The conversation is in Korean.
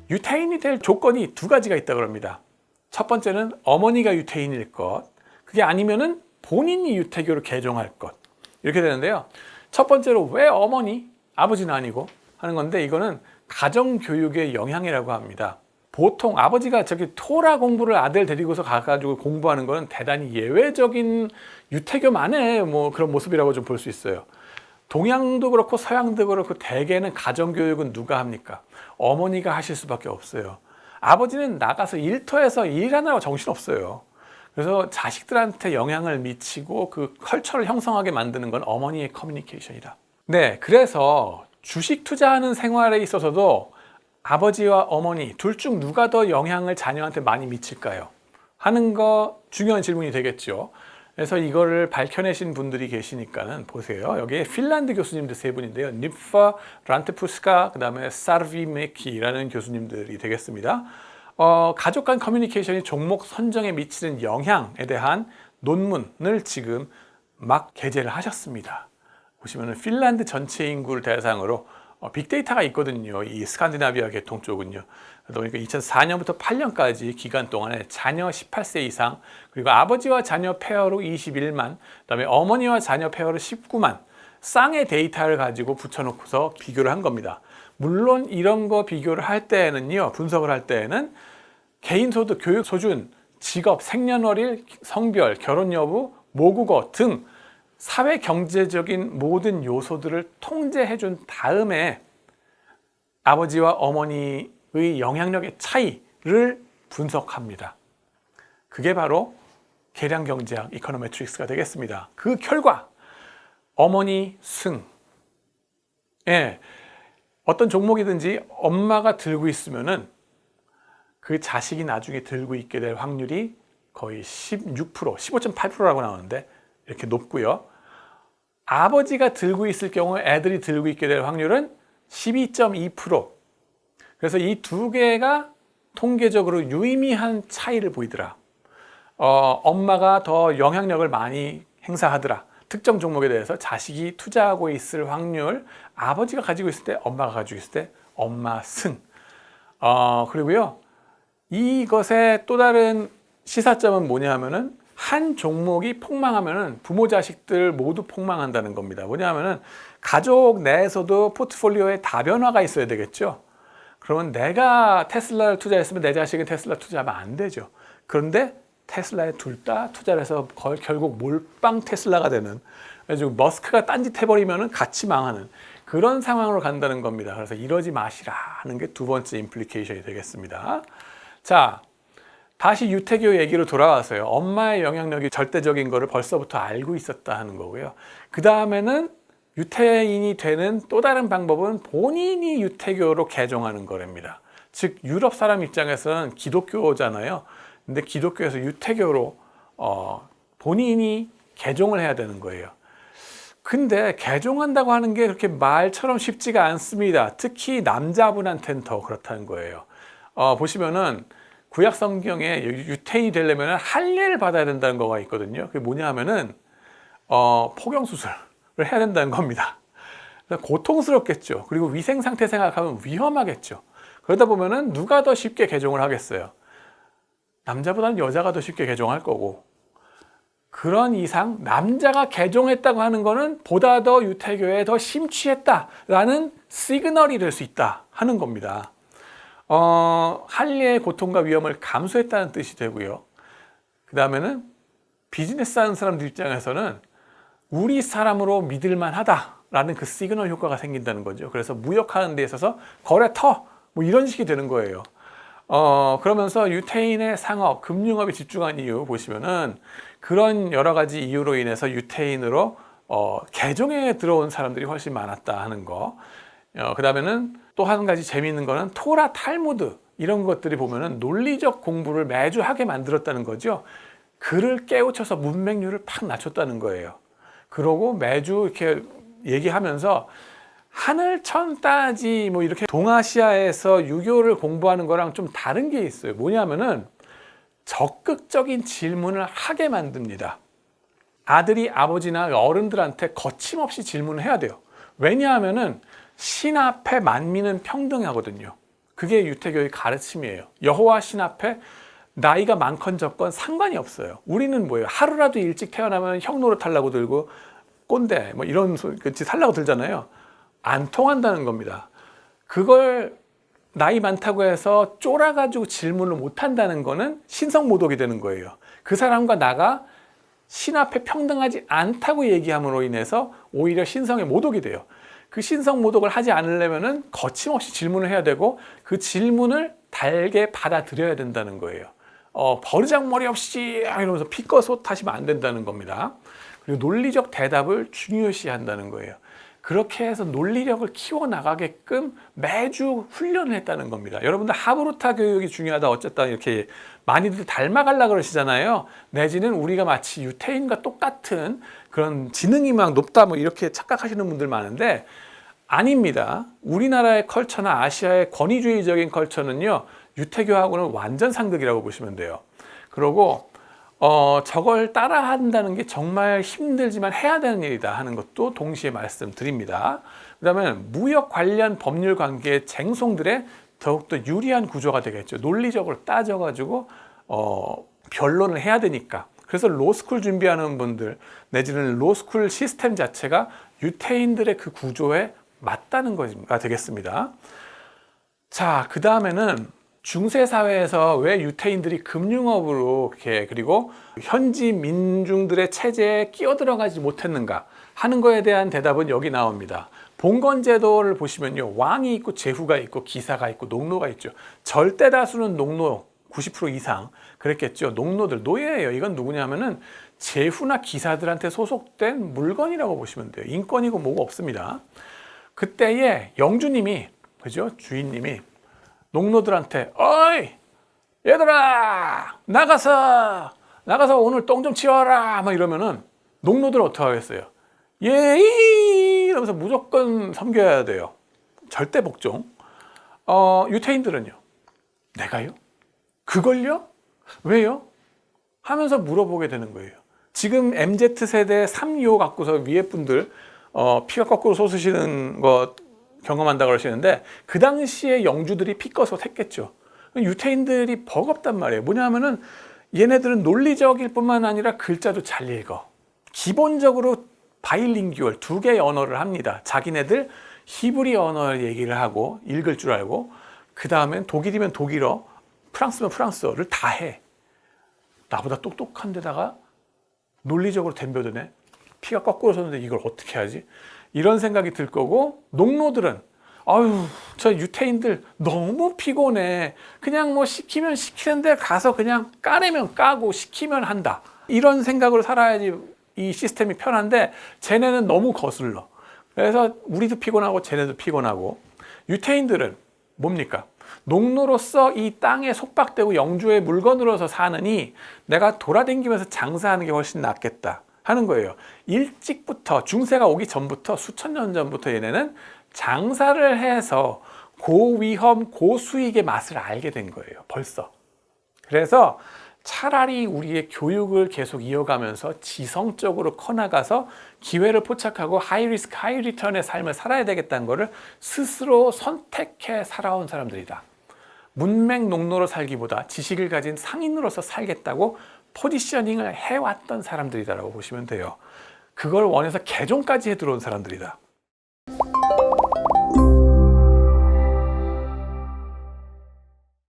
유태인이 될 조건이 두 가지가 있다고 합니다. 첫 번째는 어머니가 유태인일 것, 그게 아니면은 본인이 유태교를 개종할 것, 이렇게 되는데요. 첫 번째로 왜 어머니, 아버지는 아니고 하는 건데, 이거는 가정교육의 영향이라고 합니다. 보통 아버지가 저기 토라 공부를 아들 데리고서 가가지고 공부하는 거는 대단히 예외적인 유태교만의 뭐 그런 모습이라고 좀 볼 수 있어요. 동양도 그렇고 서양도 그렇고 대개는 가정교육은 누가 합니까? 어머니가 하실 수밖에 없어요. 아버지는 나가서 일터에서 일하느라고 정신없어요. 그래서 자식들한테 영향을 미치고 그 컬처를 형성하게 만드는 건 어머니의 커뮤니케이션이다. 네, 그래서 주식 투자하는 생활에 있어서도 아버지와 어머니 둘 중 누가 더 영향을 자녀한테 많이 미칠까요? 하는 거 중요한 질문이 되겠죠. 그래서 이거를 밝혀내신 분들이 계시니까는 보세요. 여기에 핀란드 교수님들 세 분인데요. 니파 란테푸스카, 그 다음에 사르비메키라는 교수님들이 되겠습니다. 가족 간 커뮤니케이션이 종목 선정에 미치는 영향에 대한 논문을 지금 막 게재를 하셨습니다. 보시면은 핀란드 전체 인구를 대상으로 빅데이터가 있거든요. 이 스칸디나비아 계통 쪽은요. 그러다 보니까 2004년부터 8년까지 기간 동안에 자녀 18세 이상, 그리고 아버지와 자녀 페어로 21만, 그다음에 어머니와 자녀 페어로 19만 쌍의 데이터를 가지고 붙여놓고서 비교를 한 겁니다. 물론 이런 거 비교를 할 때에는요, 분석을 할 때에는 개인 소득, 교육 수준, 직업, 생년월일, 성별, 결혼 여부, 모국어 등 사회 경제적인 모든 요소들을 통제해 준 다음에 아버지와 어머니의 영향력의 차이를 분석합니다. 그게 바로 계량경제학 이코노메트릭스가 되겠습니다. 그 결과 어머니 승. 예, 어떤 종목이든지 엄마가 들고 있으면은 그 자식이 나중에 들고 있게 될 확률이 거의 16%, 15.8%라고 나오는데 이렇게 높고요. 아버지가 들고 있을 경우 애들이 들고 있게 될 확률은 12.2%. 그래서 이 두 개가 통계적으로 유의미한 차이를 보이더라. 엄마가 더 영향력을 많이 행사하더라. 특정 종목에 대해서 자식이 투자하고 있을 확률, 아버지가 가지고 있을 때, 엄마가 가지고 있을 때, 엄마 승. 그리고요, 이것의 또 다른 시사점은 뭐냐 하면은, 한 종목이 폭망하면은 부모 자식들 모두 폭망한다는 겁니다. 뭐냐 하면은 가족 내에서도 포트폴리오에 다변화가 있어야 되겠죠. 그러면 내가 테슬라를 투자했으면 내 자식은 테슬라 투자하면 안 되죠. 그런데 테슬라에 둘 다 투자를 해서 결국 몰빵 테슬라가 되는, 그래서 머스크가 딴짓 해버리면은 같이 망하는 그런 상황으로 간다는 겁니다. 그래서 이러지 마시라는 게 두 번째 임플리케이션이 되겠습니다. 자, 다시 유태교 얘기로 돌아와서요. 엄마의 영향력이 절대적인 거를 벌써부터 알고 있었다 하는 거고요. 그 다음에는 유태인이 되는 또 다른 방법은 본인이 유태교로 개종하는 거랍니다. 즉 유럽 사람 입장에서는 기독교잖아요. 근데 기독교에서 유태교로 본인이 개종을 해야 되는 거예요. 근데 개종한다고 하는 게 그렇게 말처럼 쉽지가 않습니다. 특히 남자분한테는 더 그렇다는 거예요. 보시면은 구약 성경에 유태인이 되려면 할례를 받아야 된다는 거가 있거든요. 그게 뭐냐 하면은 포경 수술을 해야 된다는 겁니다. 고통스럽겠죠. 그리고 위생 상태 생각하면 위험하겠죠. 그러다 보면은 누가 더 쉽게 개종을 하겠어요? 남자보다는 여자가 더 쉽게 개종할 거고, 그런 이상 남자가 개종했다고 하는 거는 보다 더 유태교에 더 심취했다라는 시그널이 될 수 있다 하는 겁니다. 할례의 고통과 위험을 감수했다는 뜻이 되고요. 그 다음에는 비즈니스 하는 사람들 입장에서는 우리 사람으로 믿을만 하다라는 그 시그널 효과가 생긴다는 거죠. 그래서 무역하는 데 있어서 거래터 뭐 이런 식이 되는 거예요. 그러면서 유태인의 상업, 금융업에 집중한 이유 보시면은 그런 여러 가지 이유로 인해서 유태인으로 개종에 들어온 사람들이 훨씬 많았다 하는 거. 그 다음에는 또 한 가지 재미있는 거는 토라, 탈무드 이런 것들이 보면은 논리적 공부를 매주 하게 만들었다는 거죠. 글을 깨우쳐서 문맹률을 팍 낮췄다는 거예요. 그러고 매주 이렇게 얘기하면서 하늘 천 따지 뭐 이렇게 동아시아에서 유교를 공부하는 거랑 좀 다른 게 있어요. 뭐냐면은 적극적인 질문을 하게 만듭니다. 아들이 아버지나 어른들한테 거침없이 질문을 해야 돼요. 왜냐하면은 신 앞에 만민은 평등하거든요. 그게 유태교의 가르침이에요. 여호와 신 앞에 나이가 많건 적건 상관이 없어요. 우리는 뭐예요? 하루라도 일찍 태어나면 형 노릇하려고 들고 꼰대 뭐 이런 짓 하려고 들잖아요. 안 통한다는 겁니다. 그걸 나이 많다고 해서 쫄아가지고 질문을 못 한다는 거는 신성모독이 되는 거예요. 그 사람과 나가 신 앞에 평등하지 않다고 얘기함으로 인해서 오히려 신성의 모독이 돼요. 그 신성 모독을 하지 않으려면은 거침없이 질문을 해야 되고 그 질문을 달게 받아들여야 된다는 거예요. 버르장머리 없이 이러면서 피꺼소 타시면 안 된다는 겁니다. 그리고 논리적 대답을 중요시 한다는 거예요. 그렇게 해서 논리력을 키워나가게끔 매주 훈련을 했다는 겁니다. 여러분들 하브루타 교육이 중요하다 어쨌다 이렇게 많이들 닮아가려고 그러시잖아요. 내지는 우리가 마치 유태인과 똑같은 그런 지능이 막 높다 뭐 이렇게 착각하시는 분들 많은데 아닙니다. 우리나라의 컬처나 아시아의 권위주의적인 컬처는요. 유태교하고는 완전 상극이라고 보시면 돼요. 그리고 저걸 따라한다는 게 정말 힘들지만 해야 되는 일이다 하는 것도 동시에 말씀드립니다. 그 다음에 무역 관련 법률 관계의 쟁송들의 더욱더 유리한 구조가 되겠죠. 논리적으로 따져가지고 변론을 해야 되니까. 그래서 로스쿨 준비하는 분들 내지는 로스쿨 시스템 자체가 유태인들의 그 구조에 맞다는 거가 되겠습니다. 자, 그 다음에는 중세 사회에서 왜 유태인들이 금융업으로 이렇게 그리고 현지 민중들의 체제에 끼어들어가지 못했는가 하는 거에 대한 대답은 여기 나옵니다. 봉건 제도를 보시면요, 왕이 있고 제후가 있고 기사가 있고 농노가 있죠. 절대 다수는 농노 90% 이상 그랬겠죠. 농노들 노예예요. 이건 누구냐면은 제후나 기사들한테 소속된 물건이라고 보시면 돼요. 인권이고 뭐고 없습니다. 그때에 영주님이 그죠? 주인님이 농노들한테 어이 얘들아 나가서 오늘 똥 좀 치워라 막 이러면은 농노들 어떻게 하겠어요? 예이 이러면서 무조건 섬겨야 돼요. 절대 복종. 유태인들은요? 내가요? 그걸요? 왜요? 하면서 물어보게 되는 거예요. 지금 MZ세대 3요 갖고서 위에 분들 피가 거꾸로 솟으시는 거 경험한다 그러시는데 그 당시에 영주들이 피꺼서 했겠죠. 유태인들이 버겁단 말이에요. 뭐냐면은 얘네들은 논리적일 뿐만 아니라 글자도 잘 읽어. 기본적으로 바이링규얼 두 개의 언어를 합니다. 자기네들 히브리 언어 얘기를 하고 읽을 줄 알고 그 다음엔 독일이면 독일어, 프랑스면 프랑스어를 다 해. 나보다 똑똑한 데다가 논리적으로 덤벼드네. 피가 거꾸로 섰는데 이걸 어떻게 하지? 이런 생각이 들 거고 농노들은 아유 저 유태인들 너무 피곤해. 그냥 뭐 시키면 시키는 데 가서 그냥 까내면 까고 시키면 한다. 이런 생각으로 살아야지 이 시스템이 편한데 쟤네는 너무 거슬러. 그래서 우리도 피곤하고 쟤네도 피곤하고 유태인들은 뭡니까? 농노로서 이 땅에 속박되고 영주의 물건으로서 사느니 내가 돌아다니면서 장사하는 게 훨씬 낫겠다 하는 거예요. 일찍부터 중세가 오기 전부터 수천 년 전부터 얘네는 장사를 해서 고위험 고수익의 맛을 알게 된 거예요. 벌써. 그래서 차라리 우리의 교육을 계속 이어가면서 지성적으로 커나가서 기회를 포착하고 하이리스크 하이리턴의 삶을 살아야 되겠다는 것을 스스로 선택해 살아온 사람들이다. 문맹 농노로 살기보다 지식을 가진 상인으로서 살겠다고 포지셔닝을 해왔던 사람들이다라고 보시면 돼요. 그걸 원해서 개종까지 해 들어온 사람들이다.